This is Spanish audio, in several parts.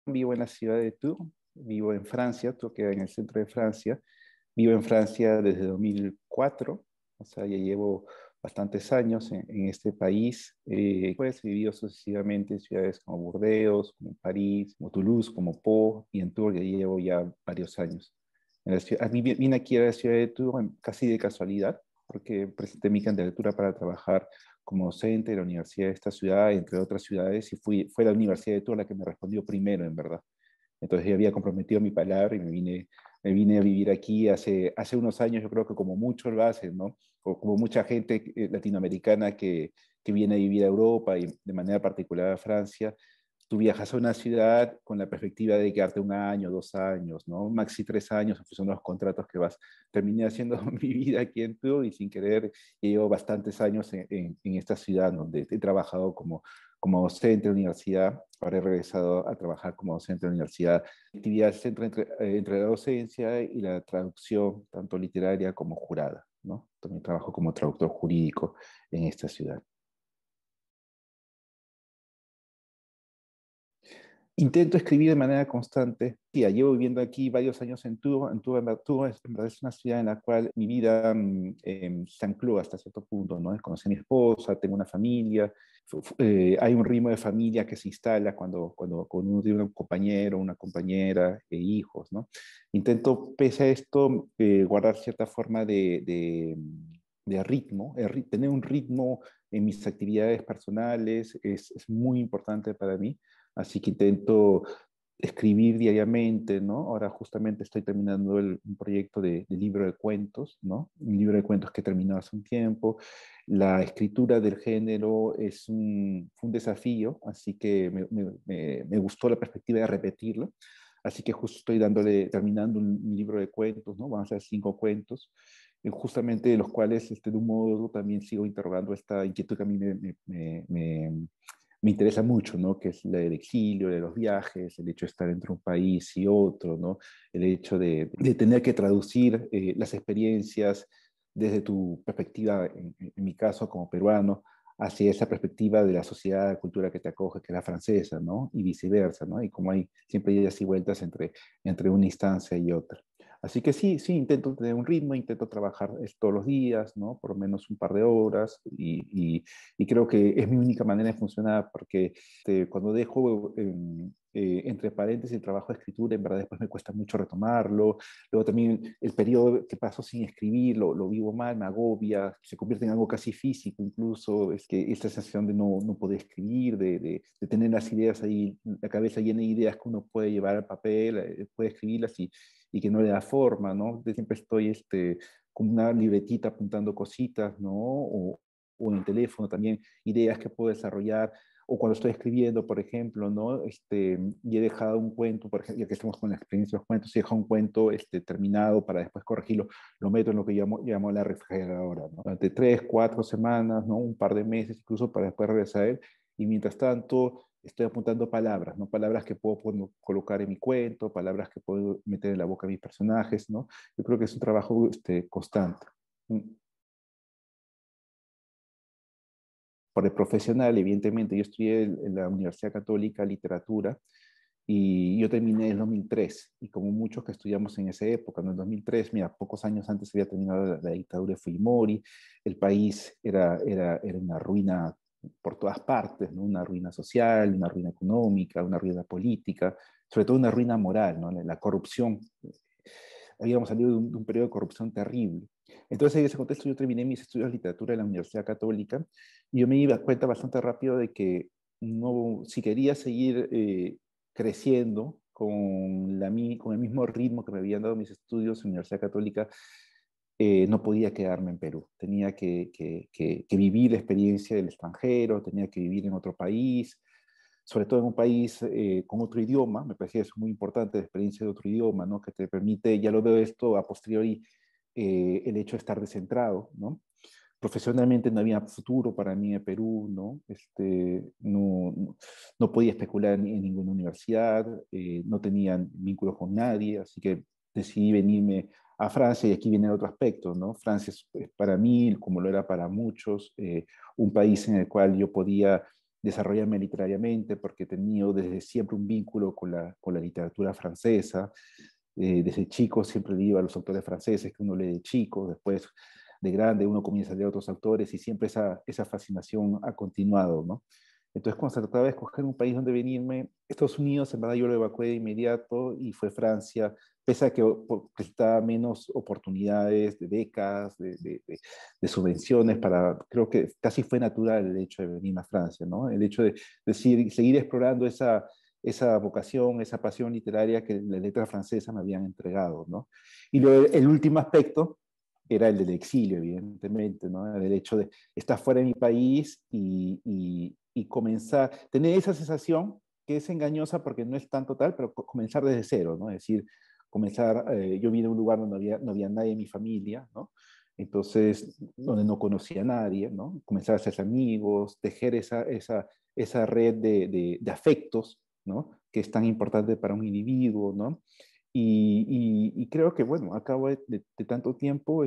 Vivo en la ciudad de Tours, vivo en Francia, Tours queda en el centro de Francia. Vivo en Francia desde 2004, o sea, ya llevo bastantes años en este país. Pues he vivido sucesivamente en ciudades como Burdeos, como París, como Toulouse, como Pau, y en Tours ya llevo ya varios años. Vine aquí a la ciudad de Tours casi de casualidad, porque presenté mi candidatura para trabajar como docente de la universidad de esta ciudad, entre otras ciudades, y fue la Universidad de Tours la que me respondió primero, en verdad. Entonces yo había comprometido mi palabra y me vine a vivir aquí hace unos años, yo creo que como muchos lo hacen, ¿no? O como mucha gente latinoamericana que viene a vivir a Europa y de manera particular a Francia. Tú viajas a una ciudad con la perspectiva de quedarte un año, 2 años, ¿no? Maxi 3 años, son los contratos que vas. Terminé haciendo mi vida aquí en Tours y sin querer llevo bastantes años en esta ciudad donde he trabajado como docente de la universidad. Ahora he regresado a trabajar como docente de la universidad. La actividad se centra entre la docencia y la traducción, tanto literaria como jurada, ¿no? También trabajo como traductor jurídico en esta ciudad. Intento escribir de manera constante. Sí, llevo viviendo aquí varios años en Tours. Tours en verdad es una ciudad en la cual mi vida se ancló hasta cierto punto, ¿no? Conocí a mi esposa, tengo una familia. Hay un ritmo de familia que se instala cuando uno tiene un compañero, una compañera e hijos, ¿no? Intento, pese a esto, guardar cierta forma de ritmo, tener un ritmo en mis actividades personales es muy importante para mí. Así que intento escribir diariamente, ¿no? Ahora justamente estoy terminando un proyecto de libro de cuentos, ¿no? Un libro de cuentos que terminó hace un tiempo. La escritura del género fue un desafío, así que me gustó la perspectiva de repetirlo. Así que justo estoy terminando un libro de cuentos, ¿no? Van a ser 5 cuentos, justamente de los cuales, de un modo, también sigo interrogando esta inquietud que a mí me interesa mucho, ¿no? Que es la del exilio, de los viajes, el hecho de estar entre un país y otro, ¿no? El hecho de tener que traducir las experiencias desde tu perspectiva, en mi caso como peruano, hacia esa perspectiva de la sociedad, la cultura que te acoge, que es la francesa, ¿no? Y viceversa, ¿no? Y como siempre hay idas y vueltas entre una instancia y otra. Así que sí, sí, intento tener un ritmo, intento trabajar todos los días, ¿no? Por lo menos un par de horas y creo que es mi única manera de funcionar porque cuando dejo entre paréntesis el trabajo de escritura, en verdad después me cuesta mucho retomarlo. Luego también el periodo que paso sin escribir lo vivo mal, me agobia, se convierte en algo casi físico incluso. Es que esta sensación de no poder escribir, de tener las ideas ahí, la cabeza llena de ideas que uno puede llevar al papel, puede escribirlas y que no le da forma, ¿no? Siempre estoy con una libretita apuntando cositas, ¿no? O en el teléfono también ideas que puedo desarrollar, o cuando estoy escribiendo, por ejemplo, ¿no? Y he dejado un cuento, por ejemplo, ya que estamos con la experiencia de los cuentos, he dejado un cuento terminado para después corregirlo, lo meto en lo que llamo la refrigeradora, ¿no? Durante 3, 4 semanas, ¿no? Un par de meses, incluso para después regresar a él, y mientras tanto estoy apuntando palabras, ¿no? Palabras que puedo colocar en mi cuento, palabras que puedo meter en la boca de mis personajes, ¿no? Yo creo que es un trabajo constante. Por el profesional, evidentemente, yo estudié en la Universidad Católica Literatura y yo terminé en el 2003, y como muchos que estudiamos en esa época, en el 2003, mira, pocos años antes había terminado la dictadura de Fujimori, el país era una ruina por todas partes, ¿no? Una ruina social, una ruina económica, una ruina política, sobre todo una ruina moral, ¿no? La corrupción, habíamos salido de un periodo de corrupción terrible. Entonces, en ese contexto, yo terminé mis estudios de literatura en la Universidad Católica y yo me di cuenta bastante rápido de que no, si quería seguir creciendo con el mismo ritmo que me habían dado mis estudios en la Universidad Católica, no podía quedarme en Perú. Tenía que vivir la experiencia del extranjero, tenía que vivir en otro país, sobre todo en un país con otro idioma. Me parecía eso muy importante, la experiencia de otro idioma, ¿no? Que te permite, ya lo veo esto a posteriori, el hecho de estar descentrado, ¿no? Profesionalmente no había futuro para mí en Perú, ¿no? No podía especular en ninguna universidad, no tenía vínculos con nadie, así que decidí venirme a Francia, y aquí viene otro aspecto, ¿no? Francia es para mí, como lo era para muchos, un país en el cual yo podía desarrollarme literariamente, porque he tenido desde siempre un vínculo con la literatura francesa. Desde chico siempre leía a los autores franceses que uno lee de chico, después de grande uno comienza a leer a otros autores y siempre esa fascinación ha continuado, ¿no? Entonces, cuando se trataba de escoger un país donde venirme, Estados Unidos, en verdad yo lo evacué de inmediato y fue Francia, pese a que prestaba menos oportunidades de becas, de subvenciones, creo que casi fue natural el hecho de venir a Francia, ¿no? El hecho de seguir explorando esa vocación, esa pasión literaria que las letras francesas me habían entregado, ¿no? Y luego el último aspecto era el del exilio, evidentemente, ¿no? El hecho de estar fuera de mi país y comenzar, tener esa sensación que es engañosa porque no es tan total, pero comenzar desde cero, ¿no? Es decir, comenzar, yo vine a un lugar donde no había nadie en mi familia, ¿no? Entonces, donde no conocía a nadie, ¿no? Comenzar a hacer amigos, tejer esa red de afectos, ¿no? Que es tan importante para un individuo, ¿no? Y creo que, bueno, a cabo de tanto tiempo,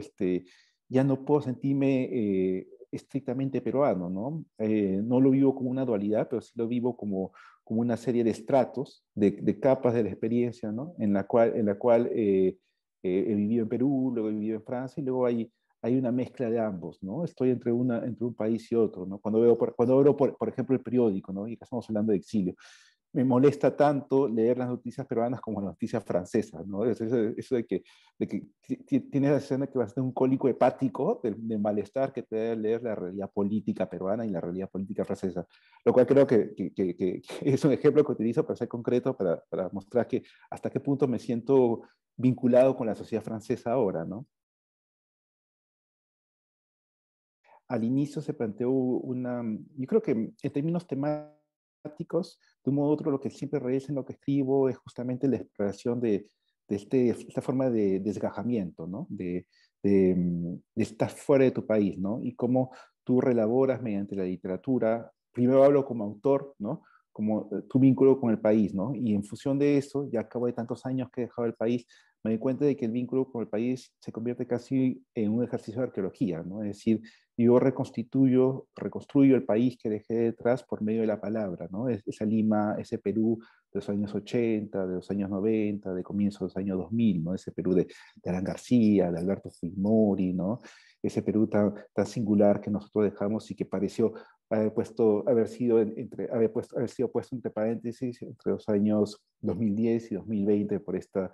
ya no puedo sentirme estrictamente peruano, ¿no? No lo vivo como una dualidad, pero sí lo vivo como una serie de estratos, de capas de la experiencia, ¿no? En la cual he vivido en Perú, luego he vivido en Francia y luego hay una mezcla de ambos, ¿no? Estoy entre un país y otro, ¿no? Cuando veo por ejemplo, el periódico, ¿no? Y acá estamos hablando de exilio, me molesta tanto leer las noticias peruanas como las noticias francesas, ¿no? Eso de que tienes la escena que vas a tener un cólico hepático de malestar que te debe leer la realidad política peruana y la realidad política francesa, lo cual creo que es un ejemplo que utilizo para ser concreto, para mostrar que hasta qué punto me siento vinculado con la sociedad francesa ahora, ¿no? Al inicio se planteó yo creo que en términos temáticos, de un modo u otro, lo que siempre realizo en lo que escribo es justamente la exploración de esta forma de desgajamiento, ¿no? De estar fuera de tu país, ¿no? Y cómo tú relaboras mediante la literatura. Primero hablo como autor, ¿no? Como tu vínculo con el país, ¿no? Y en función de eso, ya acabo de tantos años que he dejado el país, me doy cuenta de que el vínculo con el país se convierte casi en un ejercicio de arqueología, ¿no? Es decir, yo reconstruyo el país que dejé detrás por medio de la palabra, ¿no? Esa Lima, ese Perú de los años 80, de los años 90, de comienzos de los años 2000, ¿no? Ese Perú de Alan García, de Alberto Fujimori, ¿no? Ese Perú tan singular que nosotros dejamos y que pareció haber sido puesto entre paréntesis entre los años 2010 y 2020 por esta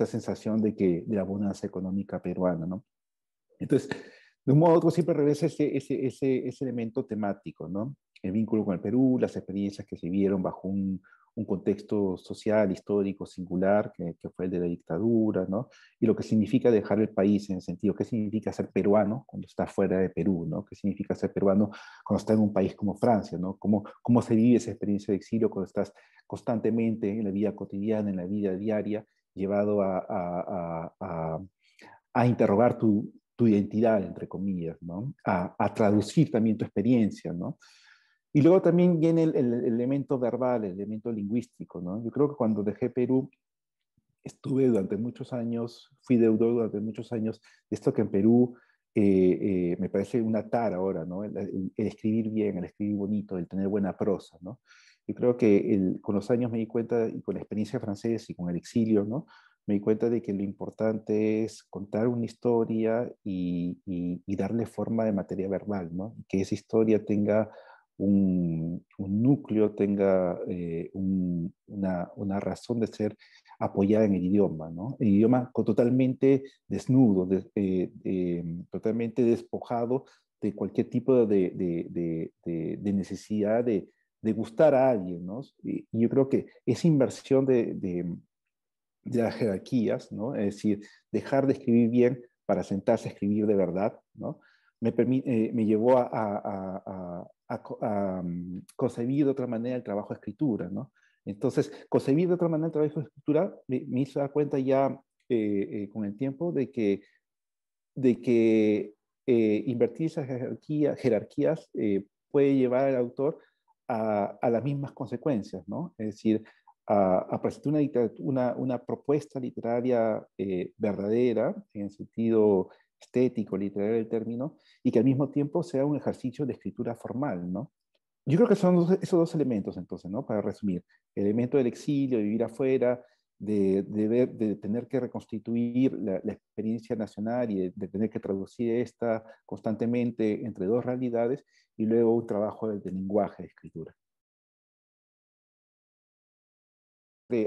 sensación de la bonanza económica peruana, ¿no? Entonces, de un modo u otro siempre regresa ese elemento temático, ¿no? El vínculo con el Perú, las experiencias que se vieron bajo un contexto social, histórico, singular, que fue el de la dictadura, ¿no? Y lo que significa dejar el país en el sentido, ¿qué significa ser peruano cuando está fuera de Perú, ¿no? ¿Qué significa ser peruano cuando está en un país como Francia, ¿no? ¿Cómo se vive esa experiencia de exilio cuando estás constantemente en la vida cotidiana, en la vida diaria, llevado a interrogar tu identidad, entre comillas, ¿no? A traducir también tu experiencia, ¿no? Y luego también viene el elemento verbal, el elemento lingüístico, ¿no? Yo creo que cuando dejé Perú, estuve durante muchos años, fui deudor durante muchos años de esto que en Perú me parece una tara ahora, ¿no? El escribir bien, el escribir bonito, el tener buena prosa, ¿no? Yo creo que con los años me di cuenta, y con la experiencia francesa y con el exilio, ¿no? Me di cuenta de que lo importante es contar una historia y darle forma de materia verbal, ¿no? Que esa historia tenga un núcleo, tenga una razón de ser apoyada en el idioma, ¿no? El idioma totalmente desnudo, totalmente despojado de cualquier tipo de necesidad de gustar a alguien, ¿no? Y yo creo que esa inversión de las jerarquías, ¿no? Es decir, dejar de escribir bien para sentarse a escribir de verdad, ¿no? Me llevó a concebir de otra manera el trabajo de escritura, ¿no? Entonces, concebir de otra manera el trabajo de escritura me hizo dar cuenta ya con el tiempo de que invertir esas jerarquías puede llevar al autor a las mismas consecuencias, ¿no? Es decir, a presentar una propuesta literaria verdadera, en el sentido estético, literario del término, y que al mismo tiempo sea un ejercicio de escritura formal, ¿no? Yo creo que son esos dos elementos, entonces, ¿no? Para resumir, el elemento del exilio, de vivir afuera, de tener que reconstituir la experiencia nacional y de tener que traducir esta constantemente entre dos realidades, y luego un trabajo de lenguaje, de escritura.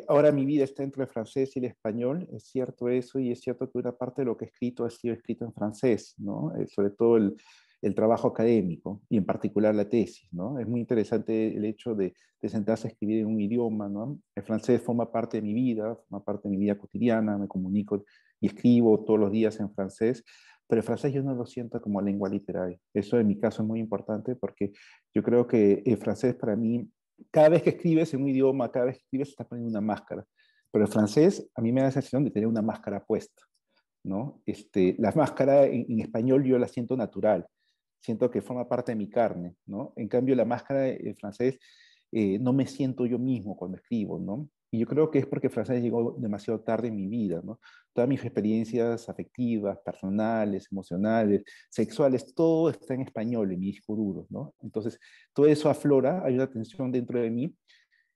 Ahora mi vida está entre el francés y el español, es cierto eso, y es cierto que una parte de lo que he escrito ha sido escrito en francés, ¿no? Sobre todo el trabajo académico y en particular la tesis, ¿no? Es muy interesante el hecho de sentarse a escribir en un idioma, ¿no? El francés forma parte de mi vida, forma parte de mi vida cotidiana, me comunico y escribo todos los días en francés, pero el francés yo no lo siento como lengua literaria. Eso en mi caso es muy importante porque yo creo que el francés para mí cada vez que escribes en un idioma, cada vez que escribes estás poniendo una máscara. Pero el francés a mí me da la sensación de tener una máscara puesta, ¿no? La máscara en español yo la siento natural, siento que forma parte de mi carne, ¿no? En cambio la máscara en francés no me siento yo mismo cuando escribo, ¿no? Y yo creo que es porque el francés llegó demasiado tarde en mi vida, ¿no? Todas mis experiencias afectivas, personales, emocionales, sexuales, todo está en español, en mi disco duro, ¿no? Entonces, todo eso aflora, hay una tensión dentro de mí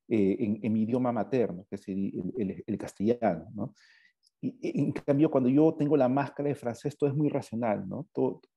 en mi idioma materno, que es el castellano, ¿no? Y en cambio, cuando yo tengo la máscara de francés, todo es muy racional, ¿no?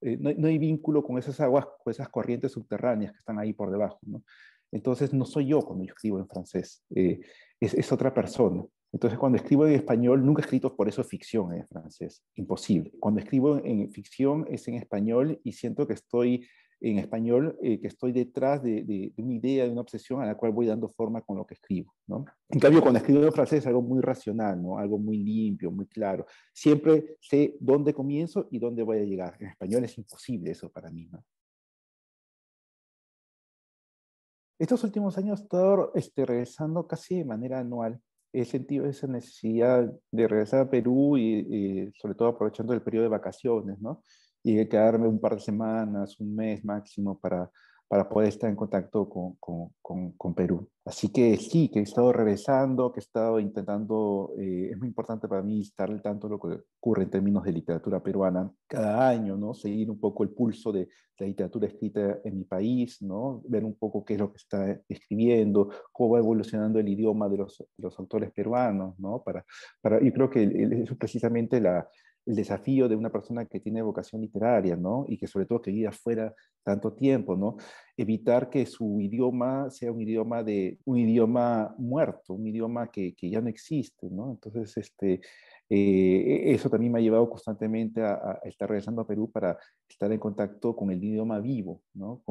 No hay vínculo con esas aguas, con esas corrientes subterráneas que están ahí por debajo, ¿no? Entonces, no soy yo cuando yo escribo en francés, es otra persona. Entonces, cuando escribo en español, nunca he escrito por eso ficción en francés, imposible. Cuando escribo en ficción es en español y siento que estoy en español, que estoy detrás de una idea, de una obsesión a la cual voy dando forma con lo que escribo, ¿no? En cambio, cuando escribo en francés es algo muy racional, ¿no? Algo muy limpio, muy claro. Siempre sé dónde comienzo y dónde voy a llegar. En español es imposible eso para mí, ¿no? Estos últimos años he estado regresando casi de manera anual. He sentido esa necesidad de regresar a Perú y sobre todo aprovechando el periodo de vacaciones, ¿no? Y de quedarme un par de semanas, un mes máximo para poder estar en contacto con Perú. Así que sí, que he estado regresando, que he estado intentando, es muy importante para mí estar al tanto de lo que ocurre en términos de literatura peruana cada año, ¿no? Seguir un poco el pulso de la literatura escrita en mi país, ¿no? Ver un poco qué es lo que está escribiendo, cómo va evolucionando el idioma de los autores peruanos, ¿no? Yo creo que eso es precisamente el desafío de una persona que tiene vocación literaria, ¿no? Y que sobre todo que vive afuera tanto tiempo, ¿no? Evitar que su idioma sea un idioma muerto, un idioma que ya no existe, ¿no? Entonces, eso también me ha llevado constantemente a estar regresando a Perú para estar en contacto con el idioma vivo, ¿no?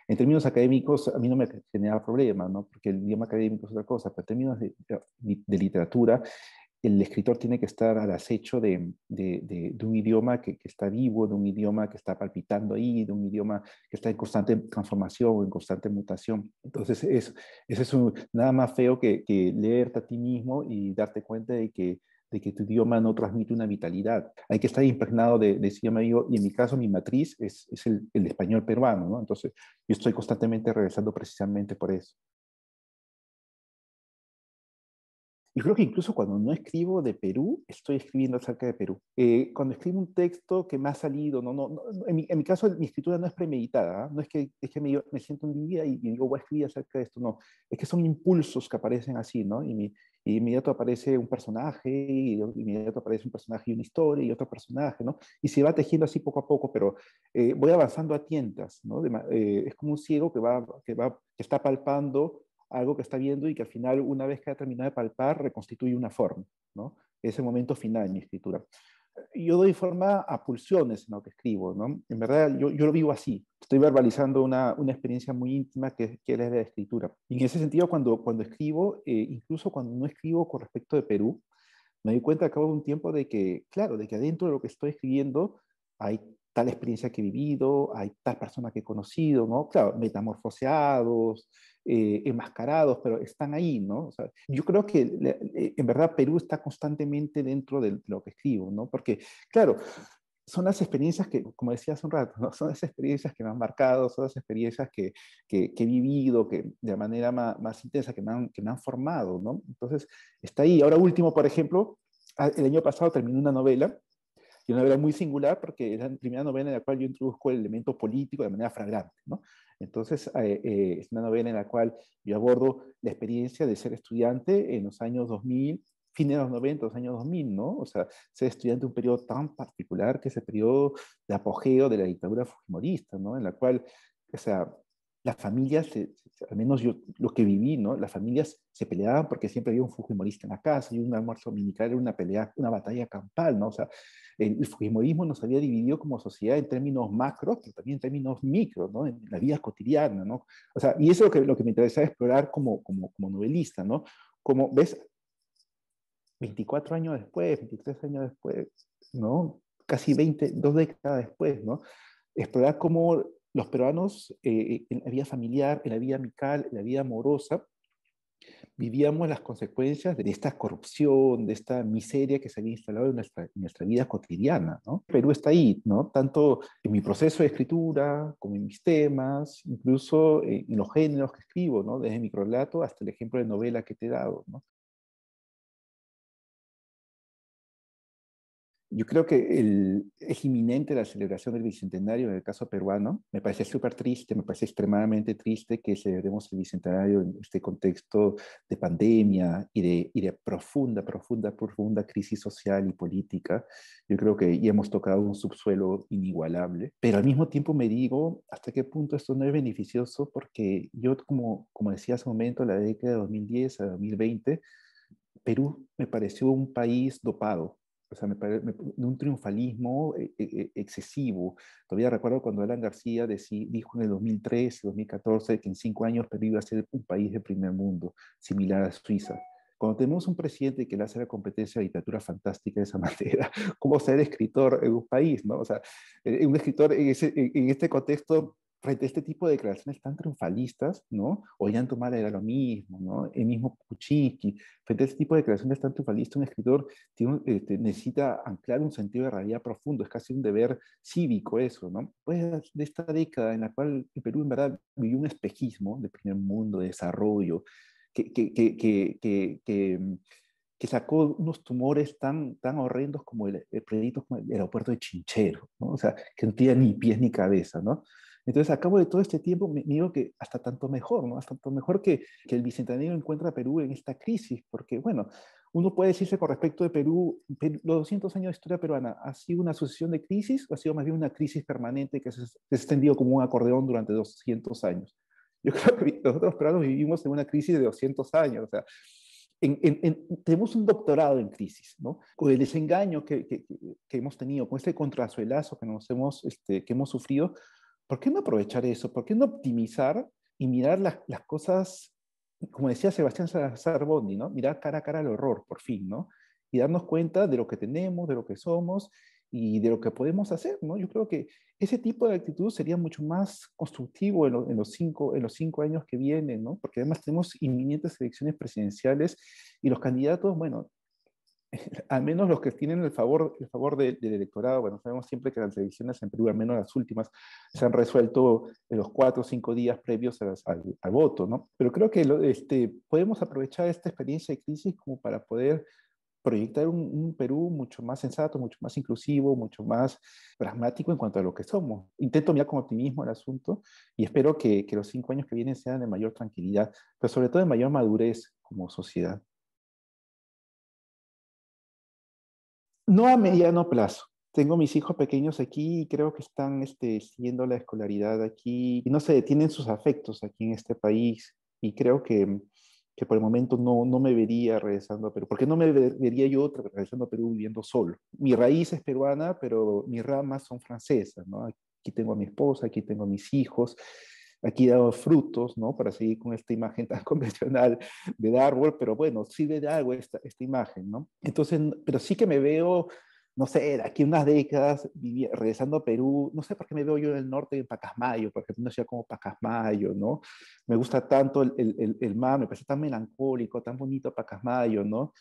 En términos académicos, a mí no me genera problema, ¿no? Porque el idioma académico es otra cosa, pero en términos de literatura, el escritor tiene que estar al acecho de un idioma que está vivo, de un idioma que está palpitando ahí, de un idioma que está en constante transformación, en constante mutación. Entonces, eso es nada más feo que leerte a ti mismo y darte cuenta de que tu idioma no transmite una vitalidad. Hay que estar impregnado de ese idioma vivo, y en mi caso mi matriz es el español peruano, ¿no? Entonces yo estoy constantemente regresando precisamente por eso. Yo creo que incluso cuando no escribo de Perú, estoy escribiendo acerca de Perú. Cuando escribo un texto que me ha salido, en mi caso mi escritura no es premeditada, ¿ah? No es que me siento un día y digo voy a escribir acerca de esto, no. Es que son impulsos que aparecen así, ¿no? Y inmediato aparece un personaje, y de inmediato aparece un personaje y una historia y otro personaje, ¿no? Y se va tejiendo así poco a poco, pero voy avanzando a tientas, ¿no? Es como un ciego que está palpando algo que está viendo y que al final, una vez que ha terminado de palpar, reconstituye una forma, ¿no? Ese momento final en mi escritura. Yo doy forma a pulsiones en lo que escribo, ¿no? En verdad, yo lo vivo así. Estoy verbalizando una experiencia muy íntima que es la de la escritura. Y en ese sentido, cuando escribo, incluso cuando no escribo con respecto de Perú, me doy cuenta al cabo de un tiempo de que, claro, de que adentro de lo que estoy escribiendo hay tal experiencia que he vivido, hay tal persona que he conocido, ¿no? Claro, metamorfoseados, enmascarados, pero están ahí, ¿no? O sea, yo creo que en verdad Perú está constantemente dentro de lo que escribo, ¿no? Porque, claro, son las experiencias que, como decía hace un rato, ¿no? Son las experiencias que me han marcado, son las experiencias que he vivido, que de manera más intensa, que me han formado, ¿no? Entonces, está ahí. Ahora último, por ejemplo, el año pasado terminé una novela Y una novela muy singular porque es la primera novela en la cual yo introduzco el elemento político de manera flagrante, ¿no? Entonces, es una novela en la cual yo abordo la experiencia de ser estudiante en los años 2000, fines de los 90, los años 2000, ¿no? O sea, ser estudiante de un periodo tan particular que es el periodo de apogeo de la dictadura fujimorista, ¿no? En la cual, o sea, las familias, al menos yo lo que viví, ¿no? Las familias se peleaban porque siempre había un fujimorista en la casa y un almuerzo dominical era una pelea, una batalla campal, ¿no? O sea, el fujimorismo nos había dividido como sociedad en términos macros, pero también en términos micros, ¿no? En la vida cotidiana, ¿no? O sea, y eso es lo que me interesa explorar como novelista, ¿no? Como ves, 24 años después, 23 años después, ¿no? Casi 20, 2 décadas después, ¿no? Explorar cómo los peruanos en la vida familiar, en la vida amical, en la vida amorosa, vivíamos las consecuencias de esta corrupción, de esta miseria que se había instalado en nuestra vida cotidiana, ¿no? Perú está ahí, ¿no? Tanto en mi proceso de escritura, como en mis temas, incluso en los géneros que escribo, ¿no? Desde microrelato hasta el ejemplo de novela que te he dado, ¿no? Yo creo que es inminente la celebración del bicentenario en el caso peruano. Me parece súper triste, me parece extremadamente triste que celebremos el bicentenario en este contexto de pandemia y de profunda, profunda, profunda crisis social y política. Yo creo que ya hemos tocado un subsuelo inigualable, pero al mismo tiempo me digo hasta qué punto esto no es beneficioso porque yo, como decía hace un momento, la década de 2010 a 2020, Perú me pareció un país dopado, o sea, un triunfalismo excesivo. Todavía recuerdo cuando Alan García dijo en el 2013, 2014, que en 5 años Perú iba a ser un país de primer mundo, similar a Suiza. Cuando tenemos un presidente que le hace la competencia de literatura fantástica de esa manera, ¿cómo ser escritor en un país, no? O sea, un escritor en este contexto frente a este tipo de declaraciones tan triunfalistas, ¿no? Ollanta era lo mismo, ¿no? El mismo Kuczynski, frente a este tipo de declaraciones tan triunfalistas, un escritor necesita anclar un sentido de realidad profundo, es casi un deber cívico eso, ¿no? Pues de esta década en la cual el Perú en verdad vivió un espejismo de primer mundo, de desarrollo, que, que, que, que, que, que que sacó unos tumores tan horrendos como el proyecto como el aeropuerto de Chinchero, ¿no? O sea, que no tiene ni pies ni cabeza, ¿no? Entonces, a cabo de todo este tiempo, me digo que hasta tanto mejor, ¿no? Hasta tanto mejor que el Bicentenario encuentra a Perú en esta crisis, porque, bueno, uno puede decirse con respecto de Perú, los 200 años de historia peruana, ¿ha sido una sucesión de crisis o ha sido más bien una crisis permanente que se ha extendido como un acordeón durante 200 años? Yo creo que nosotros peruanos vivimos en una crisis de 200 años, o sea, tenemos un doctorado en crisis, ¿no? Con el desengaño que hemos tenido, con este contrasuelazo que hemos sufrido, ¿por qué no aprovechar eso? ¿Por qué no optimizar y mirar las cosas, como decía Sebastián Sarboni, ¿no? Mirar cara a cara al horror, por fin, ¿no? Y darnos cuenta de lo que tenemos, de lo que somos y de lo que podemos hacer, ¿no? Yo creo que ese tipo de actitud sería mucho más constructivo en los cinco años que vienen, ¿no? Porque además tenemos inminentes elecciones presidenciales y los candidatos, bueno, al menos los que tienen el favor del electorado, bueno, sabemos siempre que las elecciones en Perú, al menos las últimas, se han resuelto en los 4 o 5 días previos al voto, ¿no? Pero creo que podemos aprovechar esta experiencia de crisis como para poder proyectar un Perú mucho más sensato, mucho más inclusivo, mucho más pragmático en cuanto a lo que somos. Intento mirar con optimismo el asunto y espero que los 5 años que vienen sean de mayor tranquilidad, pero sobre todo de mayor madurez como sociedad. No a mediano plazo. Tengo mis hijos pequeños aquí y creo que están siguiendo la escolaridad aquí y no se detienen sus afectos aquí en este país y creo que por el momento no me vería regresando a Perú, porque no me vería yo regresando a Perú viviendo solo. Mi raíz es peruana, pero mis ramas son francesas, ¿no? Aquí tengo a mi esposa, aquí tengo a mis hijos, aquí he dado frutos, ¿no? Para seguir con esta imagen tan convencional del árbol, pero bueno, sirve de algo esta imagen, ¿no? Entonces, pero sí que me veo, no sé, de aquí unas décadas regresando a Perú, no sé por qué me veo yo en el norte, en Pacasmayo, porque no sea como Pacasmayo, ¿no? Me gusta tanto el mar, me parece tan melancólico, tan bonito Pacasmayo, ¿no?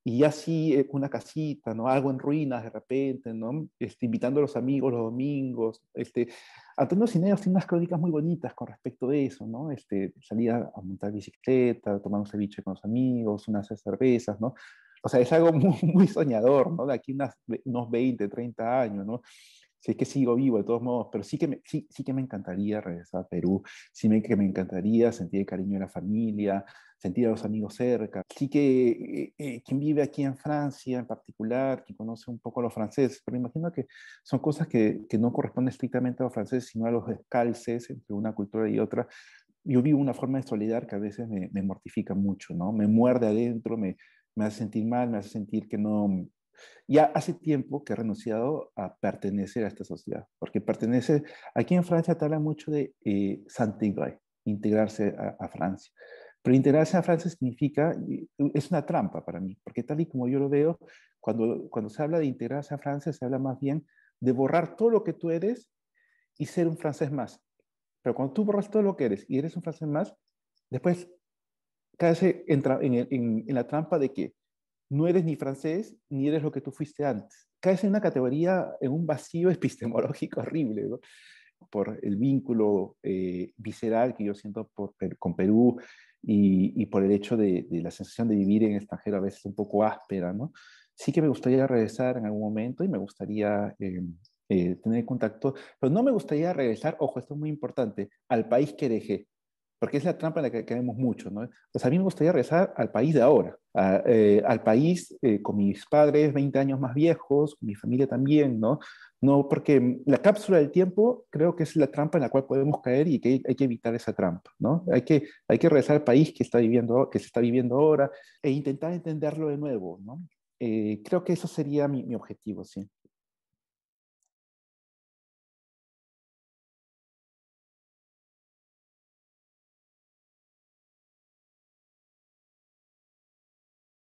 Y así una casita, ¿no? Algo en ruinas de repente, ¿no? Invitando a los amigos los domingos. Antonio Cineros tiene unas crónicas muy bonitas con respecto de eso, ¿no? Salir a montar bicicleta, tomar un ceviche con los amigos, unas cervezas, ¿no? o sea, es algo muy, muy soñador, ¿no? De aquí unos 20, 30 años, ¿no? Si es que sigo vivo de todos modos, pero sí que me encantaría regresar a Perú, que me encantaría sentir el cariño de la familia, sentir a los amigos cerca. Sí que quien vive aquí en Francia en particular, quien conoce un poco a los franceses, pero imagino que son cosas que no corresponden estrictamente a los franceses, sino a los descalces entre una cultura y otra. Yo vivo una forma de solidaridad que a veces me mortifica mucho, ¿no? Me muerde adentro, me hace sentir mal, me hace sentir que no. Ya hace tiempo que he renunciado a pertenecer a esta sociedad, porque pertenecer, aquí en Francia te habla mucho de s'intégrer, integrarse a Francia. Pero integrarse a Francia significa, es una trampa para mí, porque tal y como yo lo veo, cuando se habla de integrarse a Francia, se habla más bien de borrar todo lo que tú eres y ser un francés más. Pero cuando tú borras todo lo que eres y eres un francés más, después caes en la trampa de que no eres ni francés ni eres lo que tú fuiste antes. Caes en una categoría, en un vacío epistemológico horrible, ¿no? Por el vínculo visceral que yo siento con Perú y por el hecho de la sensación de vivir en extranjero a veces un poco áspera, ¿no? Sí que me gustaría regresar en algún momento y me gustaría tener contacto, pero no me gustaría regresar, ojo, esto es muy importante, al país que dejé, porque es la trampa en la que caemos mucho, ¿no? Pues a mí me gustaría regresar al país de ahora, al país con mis padres 20 años más viejos, con mi familia también, ¿no? No, porque la cápsula del tiempo creo que es la trampa en la cual podemos caer y que hay que evitar esa trampa, ¿no? Hay que regresar al país que se está viviendo ahora e intentar entenderlo de nuevo, ¿no? Creo que eso sería mi objetivo, sí.